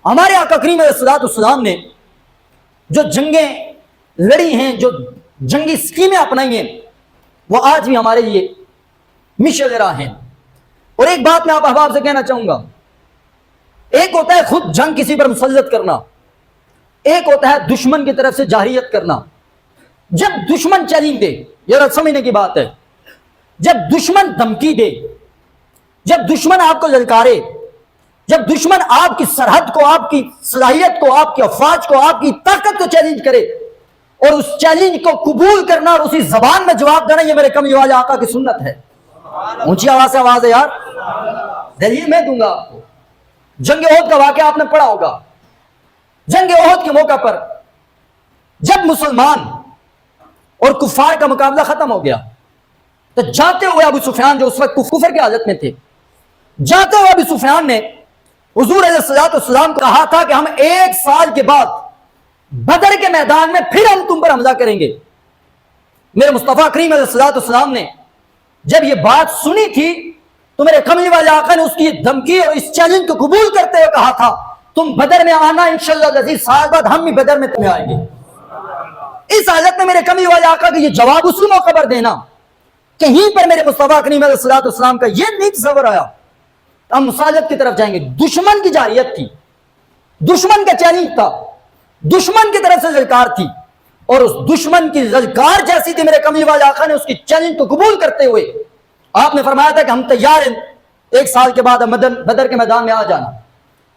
ہمارے آقا کریم علیہ السلام نے جو جنگیں لڑی ہیں، جو جنگی اسکیمیں اپنائی ہیں، وہ آج بھی ہمارے لیے مشعل راہ ہیں۔ اور ایک بات میں آپ احباب سے کہنا چاہوں گا، ایک ہوتا ہے خود جنگ کسی پر مسلط کرنا، ایک ہوتا ہے دشمن کی طرف سے جارحیت کرنا۔ جب دشمن چیلنج دے، یہ سمجھنے کی بات ہے، جب دشمن دھمکی دے، جب دشمن آپ کو للکارے، جب دشمن آپ کی سرحد کو، آپ کی صلاحیت کو، آپ کی افواج کو، آپ کی طاقت کو چیلنج کرے، اور اس چیلنج کو قبول کرنا اور اسی زبان میں جواب دینا، یہ میرے کملی والے آقا کی سنت ہے۔ اونچی آواز سے آواز ہے یار، دلیل میں دوں گا آپ کو۔ جنگ احد کا واقعہ آپ نے پڑھا ہوگا۔ جنگ احد کے موقع پر جب مسلمان اور کفار کا مقابلہ ختم ہو گیا تو جاتے ہوئے ابو سفیان، جو اس وقت کفر کی حالت میں تھے، جاتے ہوئے ابو سفیان نے حضور علیہ السلام کو کہا تھا کہ ہم 1 سال کے بعد بدر کے میدان میں پھر ہم تم پر حملہ کریں گے۔ میرے مصطفیٰ کریم علیہ السلام نے جب یہ بات سنی تھی تو میرے کملی والے آقا نے اس کی دھمکی اور اس چیلنج کو قبول کرتے ہوئے کہا تھا تم بدر میں آنا، انشاءاللہ العزیز سال بعد ہم بھی بدر میں تمہیں آئیں گے۔ اس حالت میں میرے کملی والے آقا کا یہ جواب اسی موقع پر دینا، کہیں پر میرے مصطفیٰ کریم علیہ السلام کا یہ نہیں تصور آیا ہم مساجد کی طرف جائیں گے۔ دشمن کی جارحیت تھی، دشمن کا چیلنج تھا، دشمن کی طرف سے للکار تھی، اور اس دشمن کی للکار جیسی تھی، میرے کملی والے آقا نے اس کی چیلنج کو قبول کرتے ہوئے آپ نے فرمایا تھا کہ ہم تیار ہیں 1 سال کے بعد بدر کے میدان میں آ جانا۔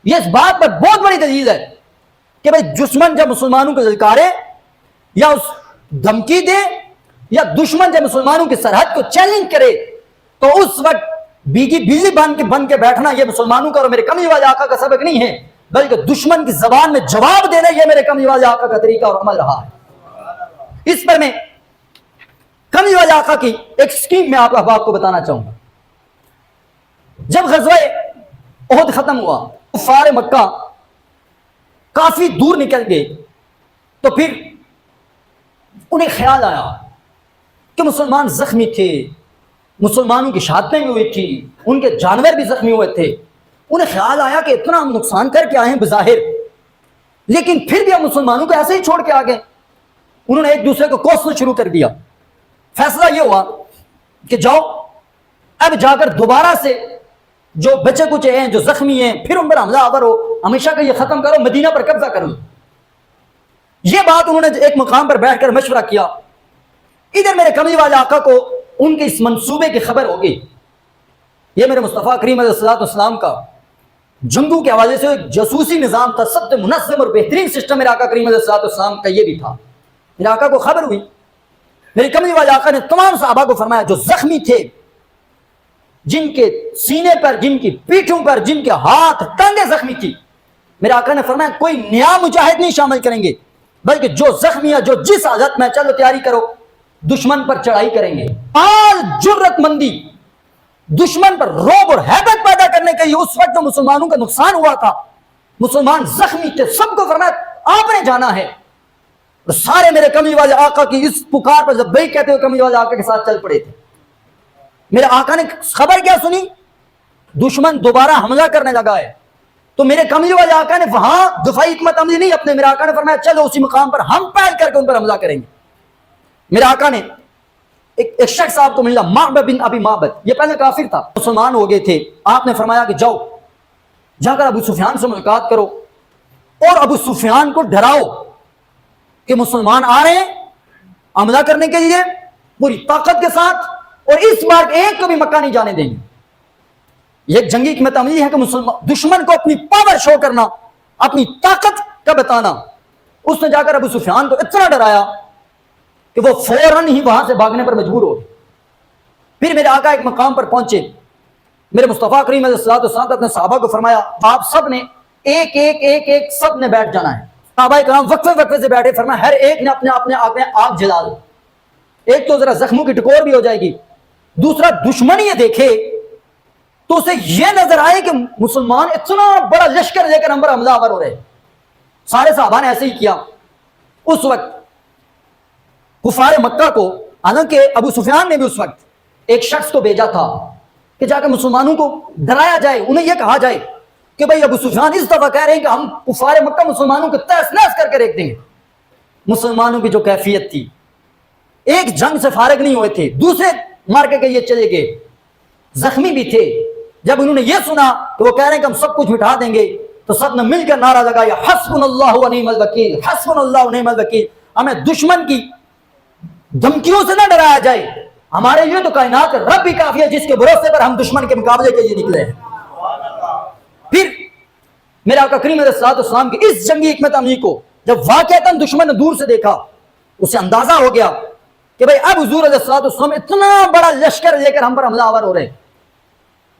یہ اس بات پر بہت بڑی دلیل ہے کہ بھئی دشمن جب مسلمانوں کو للکارے یا اس دھمکی دے، یا دشمن جب مسلمانوں کی سرحد کو چیلنج کرے، تو اس وقت بجلی بن کے بیٹھنا یہ مسلمانوں کا اور میرے کملی والے آقا کا سبق نہیں ہے، بلکہ دشمن کی زبان میں جواب دینا یہ میرے کملی والے آقا کا طریقہ اور عمل رہا ہے۔ اس پر میں کملی والے آقا کی ایک سکیم میں آپ احباب کو بتانا چاہوں گا۔ جب غزوہ احد ختم ہوا، کفار مکہ کافی دور نکل گئے، تو پھر انہیں خیال آیا کہ مسلمان زخمی تھے، مسلمانوں کی شہادتیں بھی ہوئی تھی، ان کے جانور بھی زخمی ہوئے تھے۔ انہیں خیال آیا کہ اتنا ہم نقصان کر کے آئے ہیں بظاہر، لیکن پھر بھی ہم مسلمانوں کو ایسے ہی چھوڑ کے آ گئے۔ انہوں نے ایک دوسرے کو کوسنا شروع کر دیا۔ فیصلہ یہ ہوا کہ جاؤ اب جا کر دوبارہ سے جو بچے کچے ہیں، جو زخمی ہیں، پھر ان پر حملہ آور ہو، ہمیشہ کا یہ ختم کرو، مدینہ پر قبضہ کرو۔ یہ بات انہوں نے ایک مقام پر بیٹھ کر مشورہ کیا۔ ادھر میرے کملی والے آقا کو ان کے اس منصوبے کی خبر ہوگی۔ یہ میرے مصطفیٰ کریم علیہ السلام کا جنگوں کے حوالے سے ایک جاسوسی نظام تھا، سب سے منظم اور بہترین سسٹم میرے آقا کریم علیہ السلام کا یہ بھی تھا۔ میرے آقا کو خبر ہوئی، میرے کملی والے آقا نے تمام صحابہ کو فرمایا جو زخمی تھے، جن کے سینے پر، جن کی پیٹھوں پر، جن کے ہاتھ ٹانگیں زخمی تھی، میرے آقا نے فرمایا کوئی نیا مجاہد نہیں شامل کریں گے، بلکہ جو زخمی ہے، جو جس حالت میں، چلو تیاری کرو، دشمن پر چڑھائی کریں گے۔ آل جرت مندی، دشمن پر رعب اور ہیبت پیدا کرنے کے لیے اس وقت جو مسلمانوں کا نقصان ہوا تھا، مسلمان زخمی تھے، سب کو فرمایا آپ نے جانا ہے۔ اور سارے میرے کملی والے آقا کی اس پکار پر لبیک کہتے ہوئے کملی والے آقا کے ساتھ چل پڑے تھے۔ میرے آقا نے خبر کیا سنی؟ دشمن دوبارہ حملہ کرنے لگا ہے۔ تو میرے کملی والے آقا نے وہاں دفاعی حکمت عملی نہیں اپنے، میرے آقا نے فرمایا چلو اسی مقام پر ہم پہل کر کے ان پر حملہ کریں گے۔ میرے آقا نے ایک شخص آپ کو ملا، معبد بن ابی معبد، یہ پہلے کافر تھا، مسلمان ہو گئے تھے۔ آپ نے فرمایا کہ جاؤ جا کر ابو سفیان سے ملاقات کرو اور ابو سفیان کو ڈراؤ کہ مسلمان آ رہے ہیں حملہ کرنے کے لیے پوری طاقت کے ساتھ، اور اس بار ایک کو بھی مکہ نہیں جانے دیں گے۔ یہ ایک جنگی حکمت عملی ہے کہ دشمن کو اپنی پاور شو کرنا، اپنی طاقت کا بتانا۔ اس نے جا کر ابو سفیان کو اتنا ڈرایا کہ وہ فوراً ہی وہاں سے بھاگنے پر مجبور ہو گئے۔ پھر میرے آقا ایک مقام پر پہنچے، میرے مصطفیٰ کریم علیہ السلام نے اپنے صحابہ کو فرمایا آپ سب نے ایک سب نے بیٹھ جانا ہے۔ صحابہ کرام وقفے سے بیٹھے، فرمایا ہر ایک نے اپنے آگ جلا دو۔ ایک تو ذرا زخموں کی ٹکور بھی ہو جائے گی، دوسرا دشمن یہ دیکھے تو اسے یہ نظر آئے کہ مسلمان اتنا بڑا لشکر لے کر ہم پر حملہ آور ہو رہے۔ سارے صحابہ نے ایسے ہی کیا۔ اس وقت کفار مکہ کو، حالانکہ ابو سفیان نے بھی اس وقت ایک شخص کو بھیجا تھا کہ جا کر مسلمانوں کو ڈرایا جائے، انہیں یہ کہا جائے کہ بھئی ابو سفیان اس دفعہ کہہ رہے ہیں کہ ہم کفار مکہ مسلمانوں کو تہس نہس کر کے رکھ دیں گے. مسلمانوں کی جو کیفیت تھی, ایک جنگ سے فارغ نہیں ہوئے تھے, دوسرے مارکے کے یہ چلے گئے, زخمی بھی تھے. جب انہوں نے یہ سنا کہ وہ کہہ رہے ہیں کہ ہم سب کچھ مٹا دیں گے, تو سب نے مل کر نعرہ لگایا, حسبنا اللہ و نعم الوکیل, حسبنا اللہ و نعم الوکیل. ہمیں دشمن کی دھمکیوں سے نہ ڈرایا جائے, ہمارے لیے تو کائنات رب بھی کافی ہے جس کے بھروسے پر ہم دشمن کے مقابلے کے لیے نکلے ہیں. پھر میرے آقا کریم علیہ الصلوۃ والسلام کی اس جنگی حکمت عملی کو جب واقعتاً دشمن نے دور سے دیکھا, اسے اندازہ ہو گیا کہ بھئی اب حضور علیہ الصلوۃ والسلام اتنا بڑا لشکر لے کر ہم پر حملہ آور ہو رہے ہیں.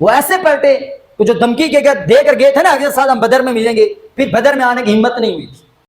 وہ ایسے پلٹے کہ جو دھمکی کے دے کر گئے تھے نا اگلے سال ہم بدر میں ملیں گے, پھر بدر میں آنے کی ہمت نہیں ہوئی.